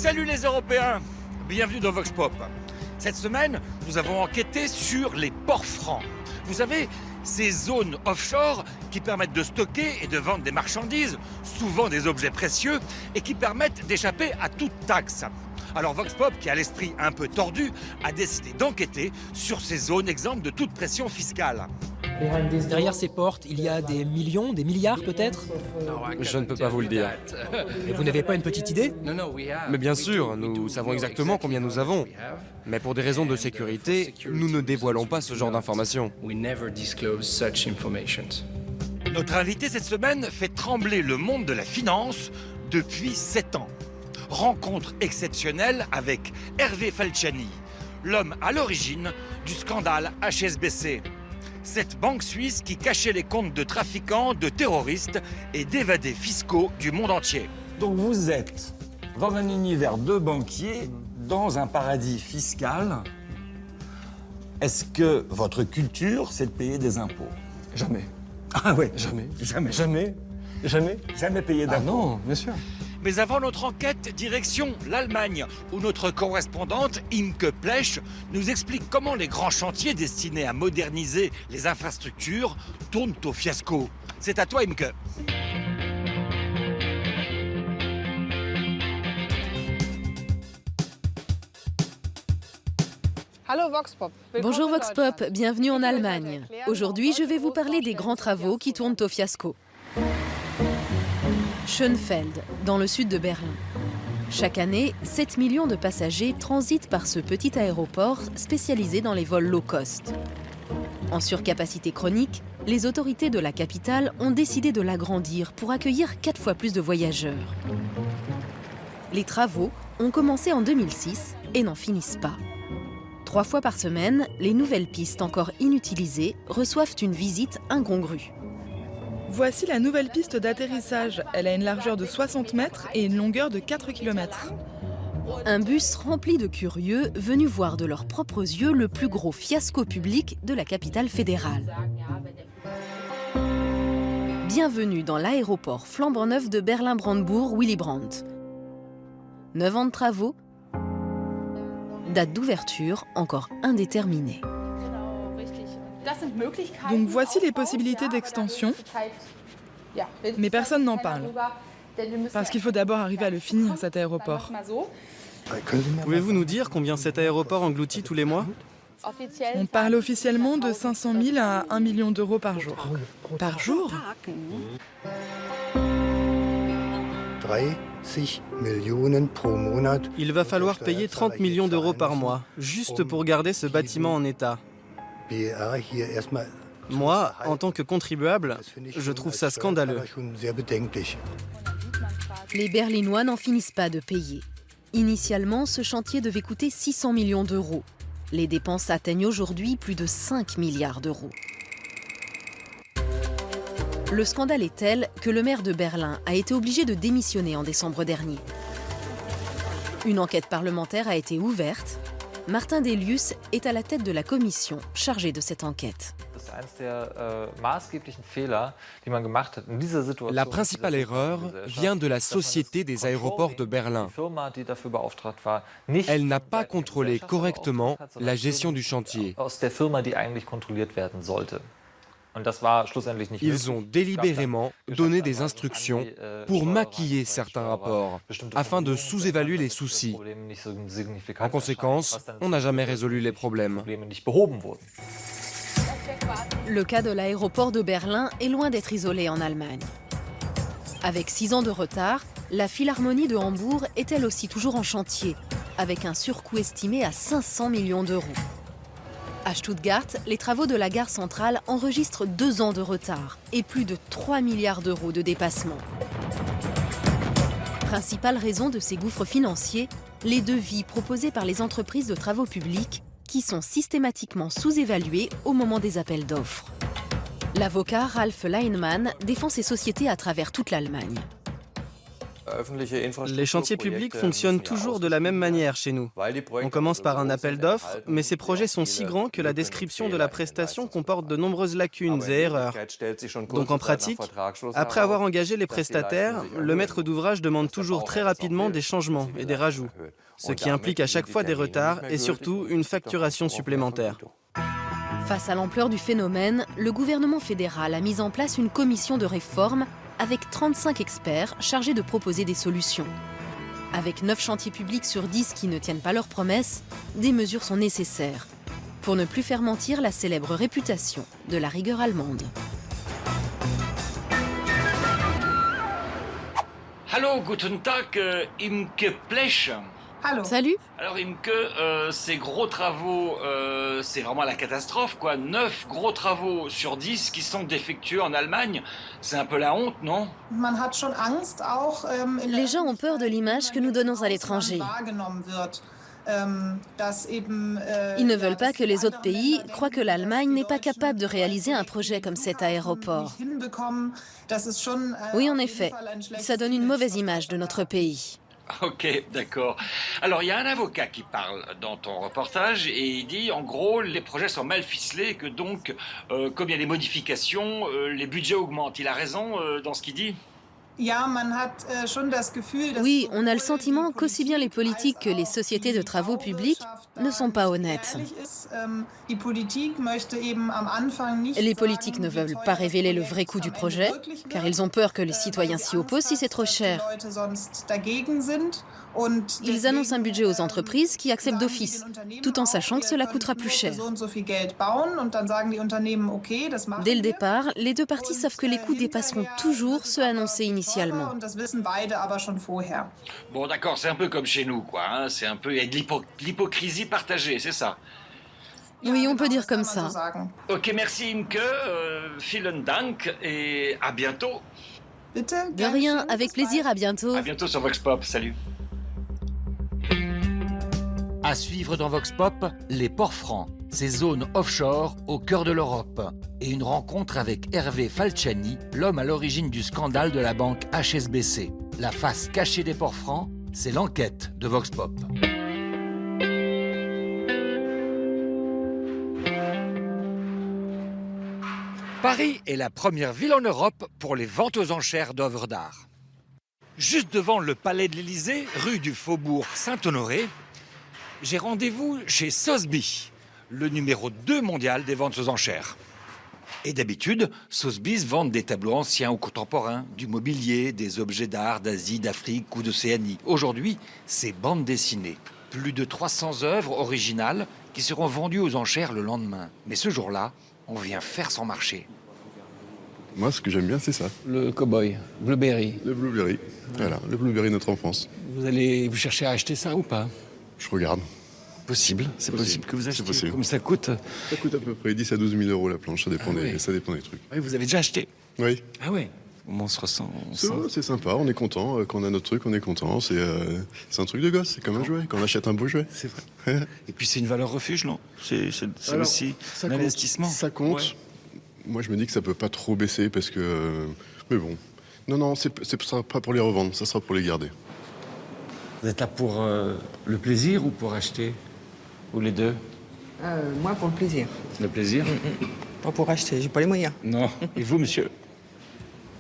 Salut les Européens, bienvenue dans Vox Pop. Cette semaine, nous avons enquêté sur les ports francs. Vous savez, ces zones offshore qui permettent de stocker et de vendre des marchandises, souvent des objets précieux, et qui permettent d'échapper à toute taxe. Alors Vox Pop, qui a l'esprit un peu tordu, a décidé d'enquêter sur ces zones exemptes de toute pression fiscale. Derrière ces portes, il y a des millions, des milliards peut-être? Je ne peux pas vous le dire. Mais vous n'avez pas une petite idée? Mais bien sûr, nous savons exactement combien nous avons. Mais pour des raisons de sécurité, nous ne dévoilons pas ce genre d'informations. Notre invité cette semaine fait trembler le monde de la finance depuis 7 ans. Rencontre exceptionnelle avec Hervé Falciani, l'homme à l'origine du scandale HSBC. Cette banque suisse qui cachait les comptes de trafiquants, de terroristes et d'évadés fiscaux du monde entier. Donc vous êtes dans un univers de banquiers, dans un paradis fiscal. Est-ce que votre culture, c'est de payer des impôts? Jamais. Ah ouais, Jamais. jamais. Jamais. Jamais. Jamais payer Ah d'impôts. non, bien sûr. Mais avant notre enquête, direction l'Allemagne, où notre correspondante Imke Plech nous explique comment les grands chantiers destinés à moderniser les infrastructures tournent au fiasco. C'est à toi, Imke. Bonjour Vox Pop, bienvenue en Allemagne. Aujourd'hui, je vais vous parler des grands travaux qui tournent au fiasco. Schönefeld, dans le sud de Berlin. Chaque année, 7 millions de passagers transitent par ce petit aéroport spécialisé dans les vols low cost. En surcapacité chronique, les autorités de la capitale ont décidé de l'agrandir pour accueillir 4 fois plus de voyageurs. Les travaux ont commencé en 2006 et n'en finissent pas. 3 fois par semaine, les nouvelles pistes encore inutilisées reçoivent une visite incongrue. Voici la nouvelle piste d'atterrissage. Elle a une largeur de 60 mètres et une longueur de 4 km. Un bus rempli de curieux venus voir de leurs propres yeux le plus gros fiasco public de la capitale fédérale. Bienvenue dans l'aéroport flambant neuf de Berlin-Brandebourg-Willy Brandt. 9 ans de travaux, date d'ouverture encore indéterminée. Donc voici les possibilités d'extension, mais personne n'en parle. Parce qu'il faut d'abord arriver à le finir, cet aéroport. Pouvez-vous nous dire combien cet aéroport engloutit tous les mois? On parle officiellement de 500 000 à 1 million d'euros par jour. Par jour? Il va falloir payer 30 millions d'euros par mois, juste pour garder ce bâtiment en état. Moi, en tant que contribuable, je trouve ça scandaleux. Les Berlinois n'en finissent pas de payer. Initialement, ce chantier devait coûter 600 millions d'euros. Les dépenses atteignent aujourd'hui plus de 5 milliards d'euros. Le scandale est tel que le maire de Berlin a été obligé de démissionner en décembre dernier. Une enquête parlementaire a été ouverte. Martin Delius est à la tête de la commission chargée de cette enquête. La principale erreur vient de la Société des aéroports de Berlin. Elle n'a pas contrôlé correctement la gestion du chantier. Ils ont délibérément donné des instructions pour maquiller certains rapports, afin de sous-évaluer les soucis. En conséquence, on n'a jamais résolu les problèmes. Le cas de l'aéroport de Berlin est loin d'être isolé en Allemagne. Avec 6 ans de retard, la Philharmonie de Hambourg est elle aussi toujours en chantier, avec un surcoût estimé à 500 millions d'euros. À Stuttgart, les travaux de la gare centrale enregistrent 2 ans de retard et plus de 3 milliards d'euros de dépassement. Principale raison de ces gouffres financiers, les devis proposés par les entreprises de travaux publics qui sont systématiquement sous-évalués au moment des appels d'offres. L'avocat Ralf Leinmann défend ces sociétés à travers toute l'Allemagne. Les chantiers publics fonctionnent toujours de la même manière chez nous. On commence par un appel d'offres, mais ces projets sont si grands que la description de la prestation comporte de nombreuses lacunes et erreurs. Donc en pratique, après avoir engagé les prestataires, le maître d'ouvrage demande toujours très rapidement des changements et des rajouts, ce qui implique à chaque fois des retards et surtout une facturation supplémentaire. Face à l'ampleur du phénomène, le gouvernement fédéral a mis en place une commission de réforme avec 35 experts chargés de proposer des solutions. Avec 9 chantiers publics sur 10 qui ne tiennent pas leurs promesses, des mesures sont nécessaires pour ne plus faire mentir la célèbre réputation de la rigueur allemande. Hallo, guten Tag, Imke Plech. Salut. Alors Imke, ces gros travaux, c'est vraiment la catastrophe, quoi. 9 gros travaux sur 10 qui sont défectueux en Allemagne, c'est un peu la honte, non? Les gens ont peur de l'image que nous donnons à l'étranger. Ils ne veulent pas que les autres pays croient que l'Allemagne n'est pas capable de réaliser un projet comme cet aéroport. Oui, en effet, ça donne une mauvaise image de notre pays. Ok, d'accord. Alors, il y a un avocat qui parle dans ton reportage et il dit, en gros, les projets sont mal ficelés et que donc, comme il y a des modifications, les budgets augmentent. Il a raison dans ce qu'il dit? Oui, on a le sentiment qu'aussi bien les politiques que les sociétés de travaux publics ne sont pas honnêtes. Les politiques ne veulent pas révéler le vrai coût du projet, car ils ont peur que les citoyens s'y opposent si c'est trop cher. Ils annoncent un budget aux entreprises qui acceptent d'office, tout en sachant que cela coûtera plus cher. Dès le départ, les deux parties savent que les coûts dépasseront toujours ceux annoncés initialement. Bon, d'accord, c'est un peu comme chez nous, quoi. Hein. C'est un peu, il y a de l'hypocrisie partagée, c'est ça? Oui, on peut dire comme ça. Ok, merci Imke, vielen Dank et à bientôt. De rien, avec plaisir, à bientôt. À bientôt sur Vox Pop, salut. À suivre dans Vox Pop, les ports francs, ces zones offshore au cœur de l'Europe. Et une rencontre avec Hervé Falciani, l'homme à l'origine du scandale de la banque HSBC. La face cachée des ports francs, c'est l'enquête de Vox Pop. Paris est la première ville en Europe pour les ventes aux enchères d'œuvres d'art. Juste devant le Palais de l'Élysée, rue du Faubourg Saint-Honoré, j'ai rendez-vous chez Sotheby's, le numéro 2 mondial des ventes aux enchères. Et d'habitude, Sotheby's vendent des tableaux anciens ou contemporains, du mobilier, des objets d'art d'Asie, d'Afrique ou d'Océanie. Aujourd'hui, c'est bande dessinée. Plus de 300 œuvres originales qui seront vendues aux enchères le lendemain. Mais ce jour-là, on vient faire son marché. Moi, ce que j'aime bien, c'est ça. Le cow-boy, Blueberry. Le blueberry. Voilà, le blueberry de notre enfance. Vous cherchez à acheter ça ou pas? Je regarde. Possible, c'est possible que vous achetiez. Possible. Comme ça coûte? Ça coûte à peu près 10 à 12 000 euros la planche, ça dépend, ça dépend des trucs. Oui, vous avez déjà acheté? Oui. Ah ouais. On se ressent. C'est sympa, on est content. Quand on a notre truc, on est content. C'est un truc de gosse, c'est comme un jouet. Quand on achète un beau jouet. C'est vrai. Et puis c'est une valeur refuge, non? C'est aussi un investissement. Ça compte. Ouais. Moi, je me dis que ça peut pas trop baisser parce que. Mais bon. Non, ça sera pas pour les revendre, ça sera pour les garder. Vous êtes là pour le plaisir ou pour acheter? Ou les deux? Moi, pour le plaisir. Le plaisir? Pas pour acheter, j'ai pas les moyens. Non. Et vous, monsieur?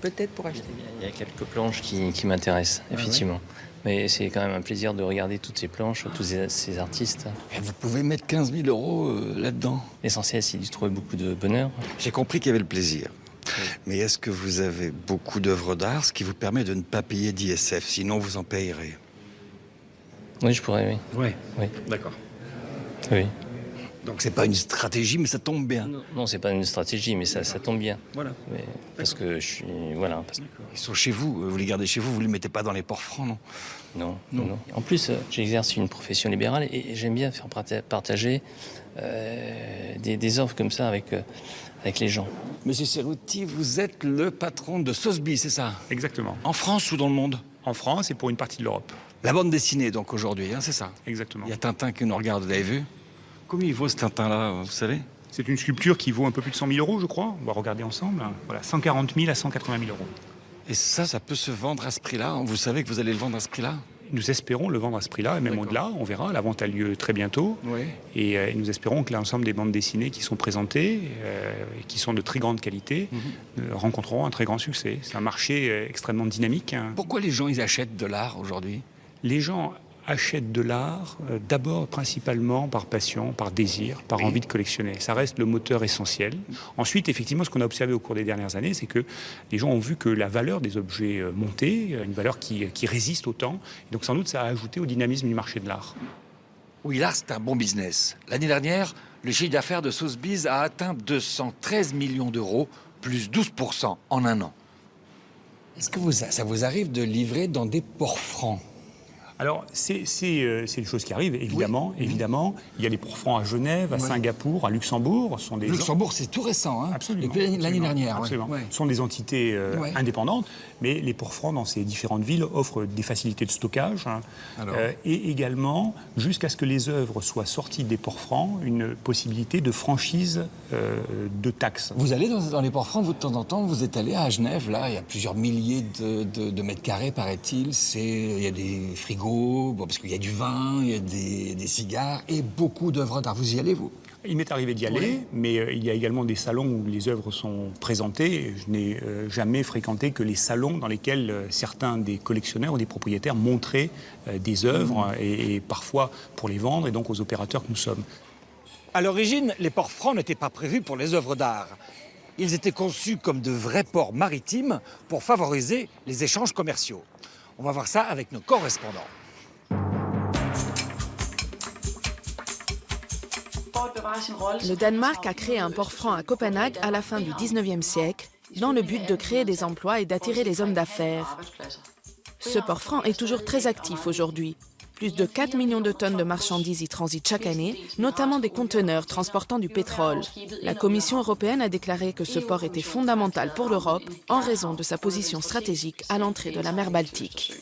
Peut-être pour acheter. Il y a quelques planches qui m'intéressent, effectivement. Ouais. Mais c'est quand même un plaisir de regarder toutes ces planches, tous ces artistes. Et vous pouvez mettre 15 000 euros là-dedans. L'essentiel, c'est d'y trouver beaucoup de bonheur. J'ai compris qu'il y avait le plaisir. Oui. Mais est-ce que vous avez beaucoup d'œuvres d'art, ce qui vous permet de ne pas payer d'ISF, sinon vous en payerez? Oui, je pourrais, oui. Oui. D'accord. Oui. Donc c'est pas une stratégie, mais ça tombe bien. Non, c'est pas une stratégie, mais ça tombe bien. Voilà. Mais parce que je suis... Voilà. Ils sont chez vous, vous les gardez chez vous, vous les mettez pas dans les ports francs, non? Non. En plus, j'exerce une profession libérale et j'aime bien faire partager des offres comme ça avec les gens. Monsieur Cerruti, vous êtes le patron de Sotheby's, c'est ça? Exactement. En France ou dans le monde? En France et pour une partie de l'Europe. La bande dessinée, donc, aujourd'hui, c'est ça? Exactement. Il y a Tintin qui nous regarde, vous l'avez vu? Combien il vaut ce Tintin-là, vous savez? C'est une sculpture qui vaut un peu plus de 100 000 euros, je crois. On va regarder ensemble. Voilà, 140 000 à 180 000 euros. Et ça peut se vendre à ce prix-là? Vous savez que vous allez le vendre à ce prix-là? Nous espérons le vendre à ce prix-là, et même au-delà, on verra. La vente a lieu très bientôt. Oui. Et nous espérons que l'ensemble des bandes dessinées qui sont présentées, et qui sont de très grande qualité, rencontreront un très grand succès. C'est un marché extrêmement dynamique. Pourquoi les gens ils achètent de l'art aujourd'hui? Les gens achètent de l'art d'abord principalement par passion, par désir, par envie de collectionner. Ça reste le moteur essentiel. Ensuite, effectivement, ce qu'on a observé au cours des dernières années, c'est que les gens ont vu que la valeur des objets montait, une valeur qui résiste au temps. Et donc sans doute, ça a ajouté au dynamisme du marché de l'art. Oui, l'art, c'est un bon business. L'année dernière, le chiffre d'affaires de Sotheby's a atteint 213 millions d'euros, plus 12% en un an. Est-ce que ça vous arrive de livrer dans des ports francs? Alors, c'est une chose qui arrive, évidemment. Oui. Évidemment. Il y a les ports francs à Genève, à Singapour, à Luxembourg. Luxembourg, c'est tout récent, hein? Absolument. Depuis l'année dernière. Absolument. Ouais. Ce sont des entités indépendantes, mais les ports francs dans ces différentes villes offrent des facilités de stockage. Et également, jusqu'à ce que les œuvres soient sorties des ports francs, une possibilité de franchise de taxes. Vous allez dans les ports francs, vous, de temps en temps, vous êtes allé à Genève, là, il y a plusieurs milliers de mètres carrés, paraît-il. Il y a des frigos, parce qu'il y a du vin, il y a des cigares et beaucoup d'œuvres d'art. Vous y allez, vous? Il m'est arrivé d'y aller, mais il y a également des salons où les œuvres sont présentées. Je n'ai jamais fréquenté que les salons dans lesquels certains des collectionneurs ou des propriétaires montraient des œuvres, et parfois pour les vendre, et donc aux opérateurs que nous sommes. À l'origine, les ports francs n'étaient pas prévus pour les œuvres d'art. Ils étaient conçus comme de vrais ports maritimes pour favoriser les échanges commerciaux. On va voir ça avec nos correspondants. Le Danemark a créé un port franc à Copenhague à la fin du 19e siècle, dans le but de créer des emplois et d'attirer les hommes d'affaires. Ce port franc est toujours très actif aujourd'hui. Plus de 4 millions de tonnes de marchandises y transitent chaque année, notamment des conteneurs transportant du pétrole. La Commission européenne a déclaré que ce port était fondamental pour l'Europe en raison de sa position stratégique à l'entrée de la mer Baltique.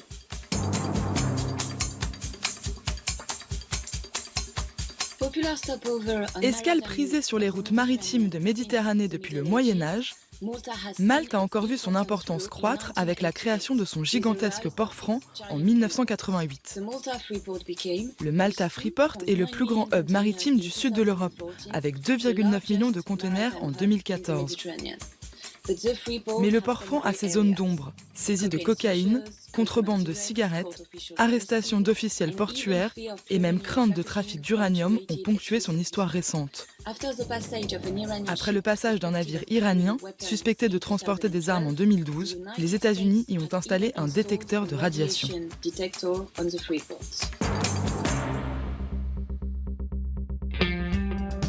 Escale prisée sur les routes maritimes de Méditerranée depuis le Moyen-Âge, Malte a encore vu son importance croître avec la création de son gigantesque port franc en 1988. Le Malta Freeport est le plus grand hub maritime du sud de l'Europe, avec 2,9 millions de conteneurs en 2014. Mais le port franc a ses zones d'ombre, saisie de cocaïne, contrebande de cigarettes, arrestation d'officiels portuaires et même crainte de trafic d'uranium ont ponctué son histoire récente. Après le passage d'un navire iranien, suspecté de transporter des armes en 2012, les États-Unis y ont installé un détecteur de radiation.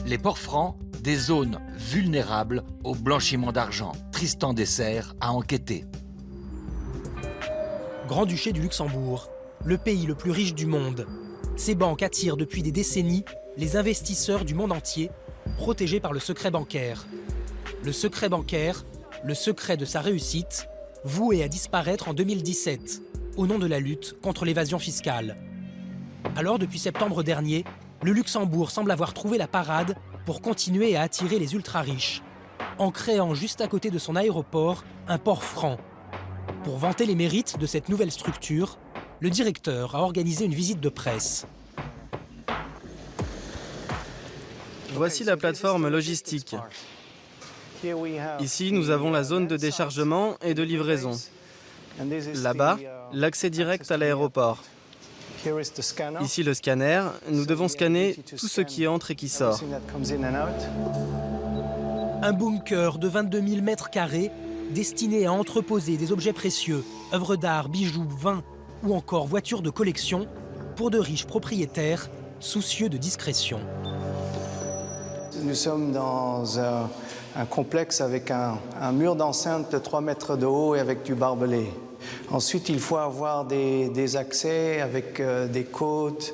Les ports francs, des zones vulnérables au blanchiment d'argent. Tristan Dessert a enquêté. Grand-Duché du Luxembourg, le pays le plus riche du monde. Ces banques attirent depuis des décennies les investisseurs du monde entier, protégés par le secret bancaire. Le secret bancaire, le secret de sa réussite, voué à disparaître en 2017, au nom de la lutte contre l'évasion fiscale. Alors, depuis septembre dernier, le Luxembourg semble avoir trouvé la parade pour continuer à attirer les ultra-riches, en créant juste à côté de son aéroport un port franc. Pour vanter les mérites de cette nouvelle structure, le directeur a organisé une visite de presse. Voici la plateforme logistique. Ici, nous avons la zone de déchargement et de livraison. Là-bas, l'accès direct à l'aéroport. Ici, le scanner. Nous devons scanner tout ce qui entre et qui sort. Un bunker de 22 000 mètres carrés destiné à entreposer des objets précieux, œuvres d'art, bijoux, vins ou encore voitures de collection pour de riches propriétaires soucieux de discrétion. Nous sommes dans un complexe avec un mur d'enceinte de 3 mètres de haut et avec du barbelé. Ensuite, il faut avoir des accès avec des codes,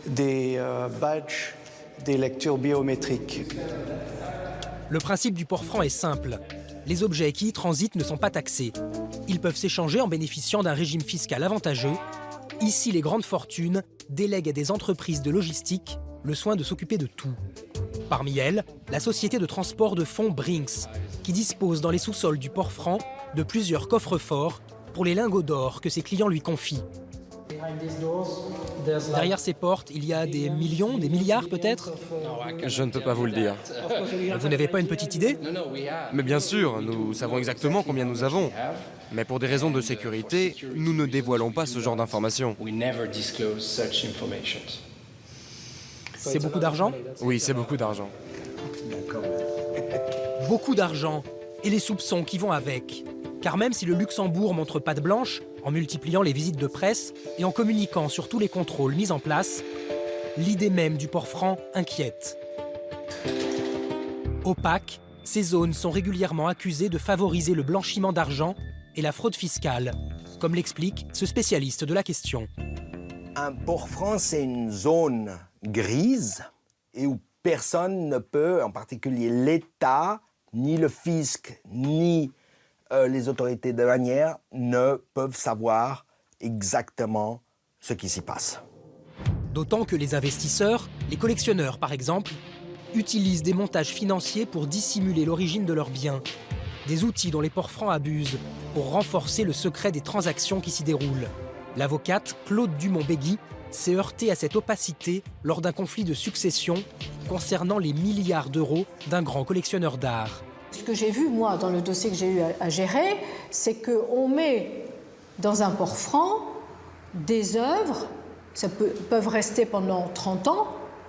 des badges, des lectures biométriques. Le principe du port franc est simple. Les objets qui y transitent ne sont pas taxés. Ils peuvent s'échanger en bénéficiant d'un régime fiscal avantageux. Ici, les grandes fortunes délèguent à des entreprises de logistique le soin de s'occuper de tout. Parmi elles, la société de transport de fonds Brinks, qui dispose dans les sous-sols du port franc de plusieurs coffres-forts pour les lingots d'or que ses clients lui confient. Derrière ces portes, il y a des millions, des milliards peut-être? Je ne peux pas vous le dire. Vous n'avez pas une petite idée? Mais bien sûr, nous savons exactement combien nous avons. Mais pour des raisons de sécurité, nous ne dévoilons pas ce genre d'informations. C'est beaucoup d'argent? Oui, c'est beaucoup d'argent. Beaucoup d'argent, et les soupçons qui vont avec. Car même si le Luxembourg montre patte blanche, en multipliant les visites de presse et en communiquant sur tous les contrôles mis en place, l'idée même du port franc inquiète. Opaques, ces zones sont régulièrement accusées de favoriser le blanchiment d'argent et la fraude fiscale, comme l'explique ce spécialiste de la question. Un port franc, c'est une zone grise et où personne ne peut, en particulier l'État, ni le fisc, ni les autorités douanières, ne peuvent savoir exactement ce qui s'y passe. D'autant que les investisseurs, les collectionneurs par exemple, utilisent des montages financiers pour dissimuler l'origine de leurs biens. Des outils dont les ports francs abusent pour renforcer le secret des transactions qui s'y déroulent. L'avocate Claude Dumont-Begui s'est heurtée à cette opacité lors d'un conflit de succession concernant les milliards d'euros d'un grand collectionneur d'art. Ce que j'ai vu, moi, dans le dossier que j'ai eu à gérer, c'est qu'on met dans un port franc des œuvres, ça peuvent rester pendant 30 ans,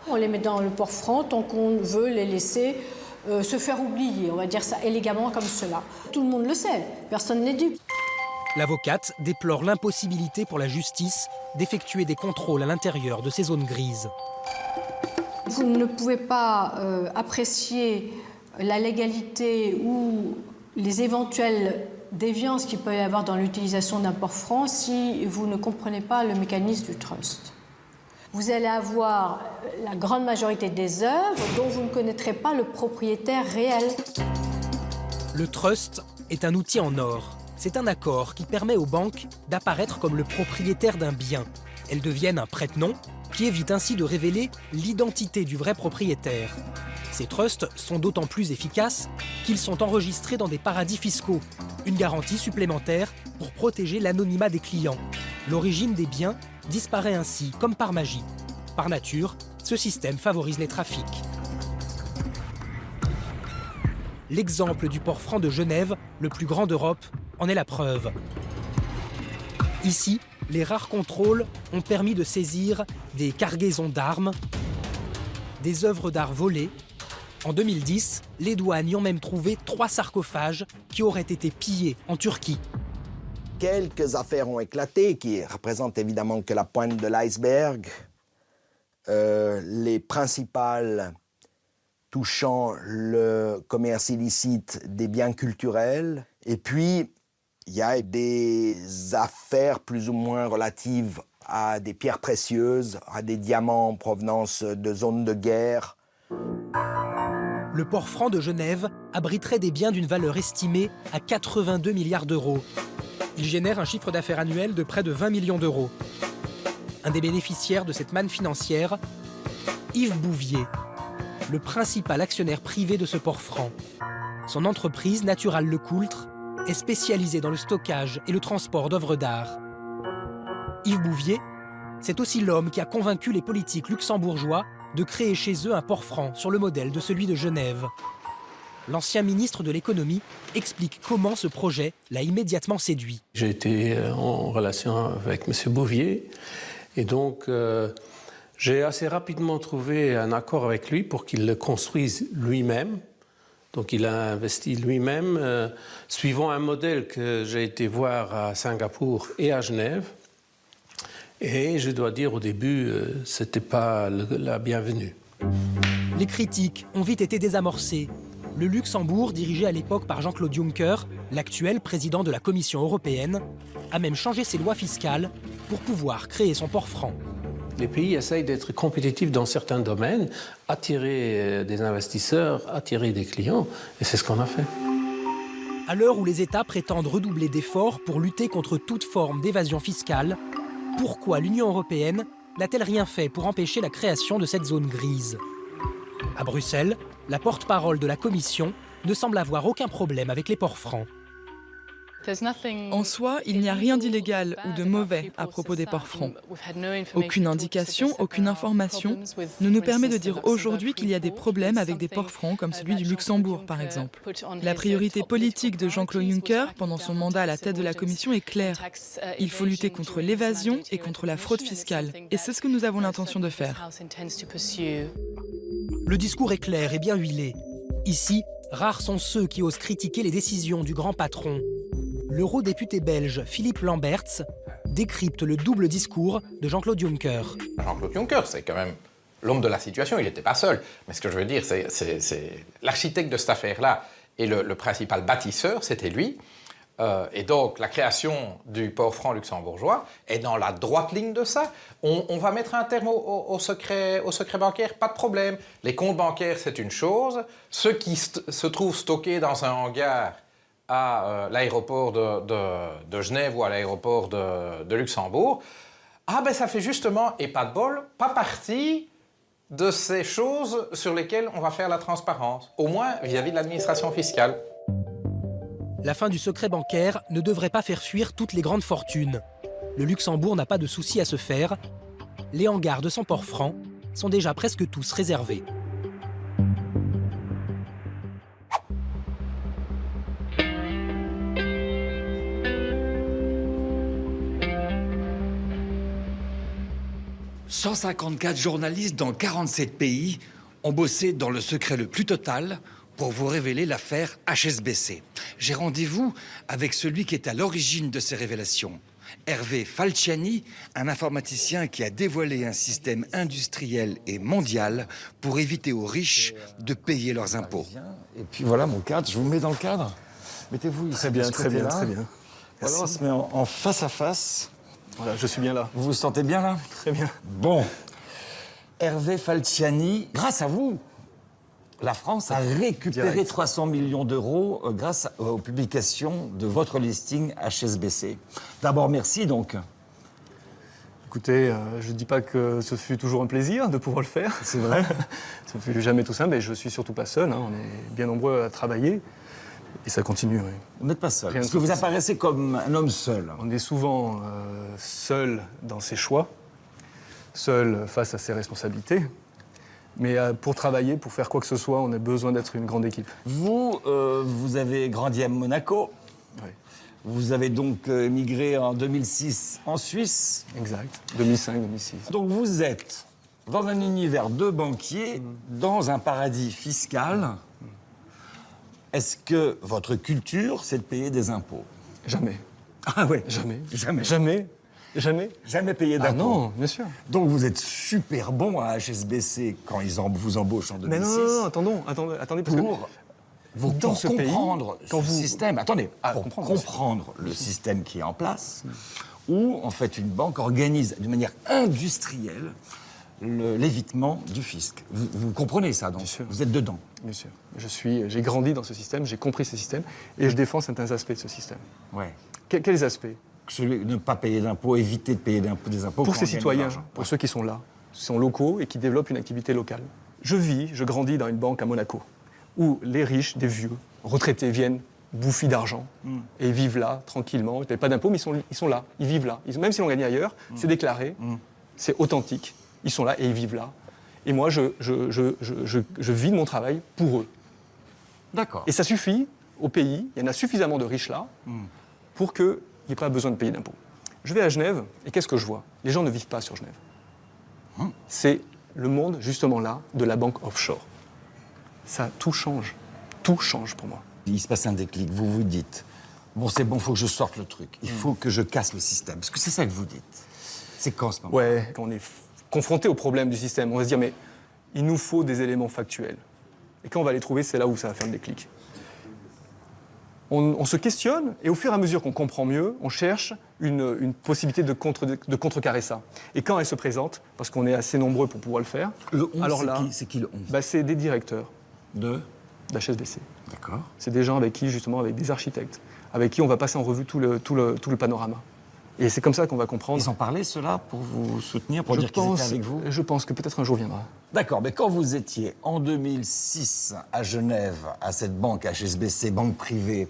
on les met dans le port franc tant qu'on veut les laisser se faire oublier, on va dire ça élégamment comme cela. Tout le monde le sait, personne n'est dupe. L'avocate déplore l'impossibilité pour la justice d'effectuer des contrôles à l'intérieur de ces zones grises. Vous ne pouvez pas apprécier la légalité ou les éventuelles déviances qu'il peut y avoir dans l'utilisation d'un port franc si vous ne comprenez pas le mécanisme du trust. Vous allez avoir la grande majorité des œuvres dont vous ne connaîtrez pas le propriétaire réel. Le trust est un outil en or. C'est un accord qui permet aux banques d'apparaître comme le propriétaire d'un bien. Elles deviennent un prête-nom qui évite ainsi de révéler l'identité du vrai propriétaire. Ces trusts sont d'autant plus efficaces qu'ils sont enregistrés dans des paradis fiscaux, une garantie supplémentaire pour protéger l'anonymat des clients. L'origine des biens disparaît ainsi, comme par magie. Par nature, ce système favorise les trafics. L'exemple du port franc de Genève, le plus grand d'Europe, en est la preuve. Ici, les rares contrôles ont permis de saisir des cargaisons d'armes, des œuvres d'art volées. En 2010, les douanes y ont même trouvé 3 sarcophages qui auraient été pillés en Turquie. Quelques affaires ont éclaté, qui représentent évidemment que la pointe de l'iceberg. Les principales touchant le commerce illicite des biens culturels. Et puis, il y a des affaires plus ou moins relatives à des pierres précieuses, à des diamants en provenance de zones de guerre. Le port franc de Genève abriterait des biens d'une valeur estimée à 82 milliards d'euros. Il génère un chiffre d'affaires annuel de près de 20 millions d'euros. Un des bénéficiaires de cette manne financière, Yves Bouvier, le principal actionnaire privé de ce port franc. Son entreprise, Natural Lecoultre, est spécialisée dans le stockage et le transport d'œuvres d'art. Yves Bouvier, c'est aussi l'homme qui a convaincu les politiques luxembourgeois de créer chez eux un port franc sur le modèle de celui de Genève. L'ancien ministre de l'économie explique comment ce projet l'a immédiatement séduit. J'ai été en relation avec M. Bouvier et donc j'ai assez rapidement trouvé un accord avec lui pour qu'il le construise lui-même. Donc il a investi lui-même, suivant un modèle que j'ai été voir à Singapour et à Genève. Et je dois dire, au début, ce n'était pas la bienvenue. Les critiques ont vite été désamorcées. Le Luxembourg, dirigé à l'époque par Jean-Claude Juncker, l'actuel président de la Commission européenne, a même changé ses lois fiscales pour pouvoir créer son port franc. Les pays essayent d'être compétitifs dans certains domaines, attirer des investisseurs, attirer des clients, et c'est ce qu'on a fait. À l'heure où les États prétendent redoubler d'efforts pour lutter contre toute forme d'évasion fiscale, pourquoi l'Union européenne n'a-t-elle rien fait pour empêcher la création de cette zone grise? À Bruxelles, la porte-parole de la Commission ne semble avoir aucun problème avec les ports francs. En soi, il n'y a rien d'illégal ou de mauvais à propos des ports francs. Aucune indication, aucune information ne nous permet de dire aujourd'hui qu'il y a des problèmes avec des ports francs comme celui du Luxembourg, par exemple. La priorité politique de Jean-Claude Juncker pendant son mandat à la tête de la Commission est claire. Il faut lutter contre l'évasion et contre la fraude fiscale. Et c'est ce que nous avons l'intention de faire. Le discours est clair et bien huilé. Ici, rares sont ceux qui osent critiquer les décisions du grand patron. L'eurodéputé belge Philippe Lamberts décrypte le double discours de Jean-Claude Juncker. Jean-Claude Juncker, c'est quand même l'homme de la situation, il n'était pas seul. Mais ce que je veux dire, c'est l'architecte de cette affaire-là et le principal bâtisseur, c'était lui. Et donc, la création du port franc luxembourgeois est dans la droite ligne de ça. On va mettre un terme au secret bancaire, pas de problème. Les comptes bancaires, c'est une chose. Ceux qui se trouvent stockés dans un hangar à l'aéroport de Genève ou à l'aéroport de Luxembourg, ça fait justement, et pas de bol, pas partie de ces choses sur lesquelles on va faire la transparence, au moins vis-à-vis de l'administration fiscale. La fin du secret bancaire ne devrait pas faire fuir toutes les grandes fortunes. Le Luxembourg n'a pas de souci à se faire. Les hangars de son port franc sont déjà presque tous réservés. « 154 journalistes dans 47 pays ont bossé dans le secret le plus total pour vous révéler l'affaire HSBC. J'ai rendez-vous avec celui qui est à l'origine de ces révélations. Hervé Falciani, un informaticien qui a dévoilé un système industriel et mondial pour éviter aux riches de payer leurs impôts. Et puis voilà mon cadre, je vous mets dans le cadre. Mettez-vous ici. Très bien, très bien, très bien. Voilà, on se met en face à face. Voilà, je suis bien là. Vous vous sentez bien là? Très bien. Bon. Hervé Falciani, grâce à vous, la France a récupéré 300 millions d'euros grâce aux publications de votre listing HSBC. D'abord, merci donc. Écoutez, je ne dis pas que ce fut toujours un plaisir de pouvoir le faire. C'est vrai. Ça ne fut jamais tout simple, mais je ne suis surtout pas seul. On est bien nombreux à travailler. Et ça continue, oui. Vous n'êtes pas seul, parce que vous apparaissez comme un homme seul. On est souvent seul dans ses choix, seul face à ses responsabilités. Mais pour travailler, pour faire quoi que ce soit, on a besoin d'être une grande équipe. Vous, vous avez grandi à Monaco. Oui. Vous avez donc émigré en 2006 en Suisse. Exact, 2005-2006. Donc vous êtes dans un univers de banquiers, dans un paradis fiscal. Est-ce que votre culture, c'est de payer des impôts? Jamais. Ah ouais? Jamais. Jamais. Jamais. Jamais. Jamais payer d'impôts? Ah non, bien sûr. Donc vous êtes super bon à HSBC quand ils vous embauchent en 2006. Mais non, attendez, parce pour dans ce comprendre pays, ce système, pour comprendre le système qui est en place, où en fait une banque organise d'une manière industrielle l'évitement du fisc. Vous comprenez ça, donc? Vous êtes dedans? Bien sûr. J'ai grandi dans ce système, j'ai compris ce système, et je défends certains aspects de ce système. Ouais. Quels aspects? Celui de ne pas payer d'impôts, éviter de payer des impôts. Pour ces citoyens, pour ceux qui sont là, qui sont locaux et qui développent une activité locale. Je grandis dans une banque à Monaco, où les riches, des vieux, retraités viennent bouffis d'argent et vivent là, tranquillement. Ils ne payent pas d'impôts, mais ils sont là, ils vivent là. Même si l'on gagne ailleurs, c'est déclaré, c'est authentique. Ils sont là et ils vivent là. Et moi, je vis de mon travail pour eux. D'accord. Et ça suffit au pays, il y en a suffisamment de riches là, pour qu'il n'y ait pas besoin de payer d'impôts. Je vais à Genève, et qu'est-ce que je vois? Les gens ne vivent pas sur Genève. C'est le monde, justement là, de la banque offshore. Ça, tout change pour moi. Il se passe un déclic, vous vous dites, bon c'est bon, il faut que je sorte le truc, il faut que je casse le système, parce que c'est ça que vous dites. C'est quand ce moment? Ouais, quand on est confronté au problème du système, on va se dire, mais il nous faut des éléments factuels. Et quand on va les trouver, c'est là où ça va faire le déclic. On se questionne, et au fur et à mesure qu'on comprend mieux, on cherche une possibilité de contrecarrer ça. Et quand elle se présente, parce qu'on est assez nombreux pour pouvoir le faire, le 11, alors là, c'est qui le 11? C'est des directeurs d'HSBC. D'accord. C'est des gens avec qui, justement, avec des architectes, avec qui on va passer en revue tout le panorama. Et c'est comme ça qu'on va comprendre. Ils ont parlé, cela, pour vous soutenir, pour Je dire qu'ils pense- étaient avec vous? Je pense que peut-être un jour viendra. D'accord, mais quand vous étiez en 2006 à Genève, à cette banque HSBC, banque privée,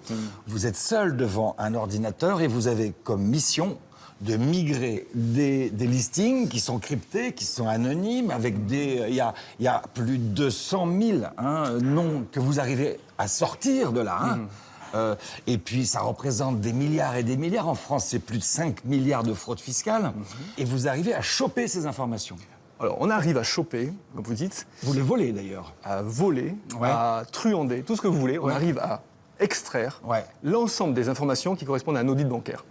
vous êtes seul devant un ordinateur et vous avez comme mission de migrer des listings qui sont cryptés, qui sont anonymes, avec des... Il y a plus de 200 000 noms que vous arrivez à sortir de là. Et puis, ça représente des milliards et des milliards. En France, c'est plus de 5 milliards de fraude fiscale. Et vous arrivez à choper ces informations. Alors, on arrive à choper, comme vous dites. Vous les volez, d'ailleurs. À voler, à truander, tout ce que vous voulez. On arrive à extraire l'ensemble des informations qui correspondent à un audit bancaire.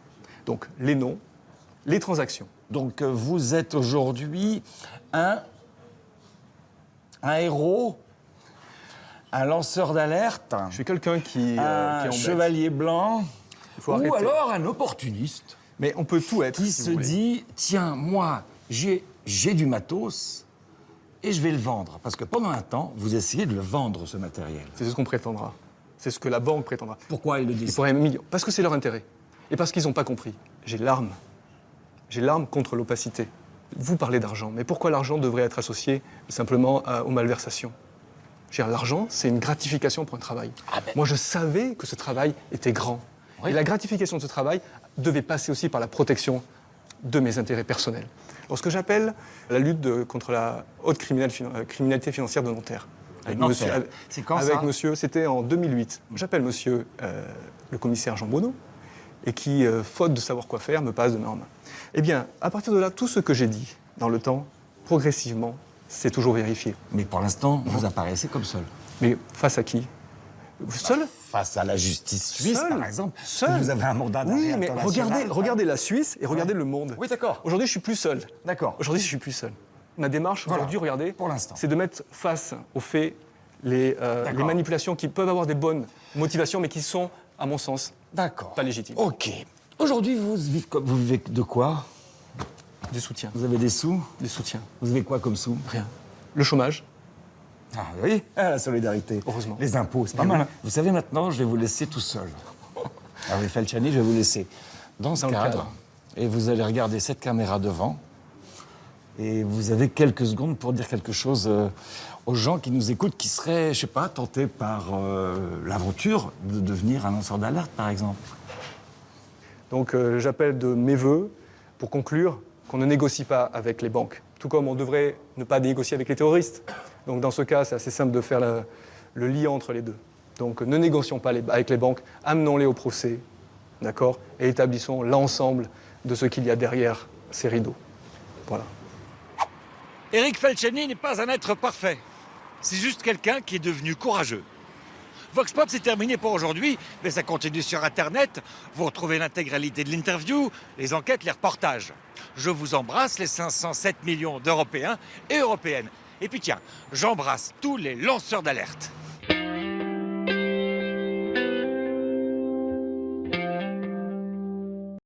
Donc, les noms, les transactions. Donc, vous êtes aujourd'hui un héros, un lanceur d'alerte. Je suis quelqu'un qui un embête. chevalier blanc. Il faut ou arrêter. alors un opportuniste. Mais on peut tout être. Qui si se vous voulez. dit, tiens, moi, j'ai du matos et je vais le vendre. Parce que pendant un temps, vous essayez de le vendre, ce matériel. C'est ce qu'on prétendra. C'est ce que la banque prétendra. Pourquoi ils le disent? Ils pourraient parce que c'est leur intérêt. Et parce qu'ils n'ont pas compris. J'ai l'arme. J'ai l'arme contre l'opacité. Vous parlez d'argent, mais pourquoi l'argent devrait être associé simplement aux malversations? L'argent, c'est une gratification pour un travail. Moi, je savais que ce travail était grand. Et la gratification de ce travail devait passer aussi par la protection de mes intérêts personnels. Alors, ce que j'appelle la lutte contre la haute criminalité financière de Nanterre. C'est quand avec ça? monsieur, c'était en 2008. J'appelle monsieur le commissaire Jean Bonneau, et qui, faute de savoir quoi faire, me passe de normes. Eh bien, à partir de là, tout ce que j'ai dit dans le temps, progressivement, c'est toujours vérifié. Mais pour l'instant, vous apparaissez comme seul. Mais face à qui? Seul? Face à la justice suisse, Seul. par exemple. Seul. Vous avez un mandat d'arrêt Oui, mais international. regardez la Suisse et regardez le monde. Oui, d'accord. Aujourd'hui, je suis plus seul. D'accord. Aujourd'hui, je suis plus seul. Ma démarche aujourd'hui, regardez, pour l'instant, c'est de mettre face aux faits les manipulations qui peuvent avoir des bonnes motivations, mais qui sont, à mon sens, pas légitimes. Ok. Aujourd'hui, vous vivez de quoi? Des soutiens. Vous avez des sous? Des soutiens. Vous avez quoi comme sous? Rien. Le chômage. Ah oui, la solidarité. Heureusement. Les impôts, c'est pas mal. Vous savez, maintenant, je vais vous laisser tout seul. Hervé Falciani, je vais vous laisser dans ce cadre. Et vous allez regarder cette caméra devant. Et vous avez quelques secondes pour dire quelque chose aux gens qui nous écoutent, qui seraient, je sais pas, tentés par l'aventure de devenir un lanceur d'alerte, par exemple. Donc j'appelle de mes vœux, pour conclure, qu'on ne négocie pas avec les banques. Tout comme on devrait ne pas négocier avec les terroristes. Donc dans ce cas, c'est assez simple de faire le lien entre les deux. Donc ne négocions pas avec les banques, amenons-les au procès, d'accord? Et établissons l'ensemble de ce qu'il y a derrière ces rideaux. Voilà. Eric Falciani n'est pas un être parfait. C'est juste quelqu'un qui est devenu courageux. Vox Pop, c'est terminé pour aujourd'hui, mais ça continue sur Internet. Vous retrouvez l'intégralité de l'interview, les enquêtes, les reportages. Je vous embrasse, les 507 millions d'Européens et Européennes. Et puis tiens, j'embrasse tous les lanceurs d'alerte.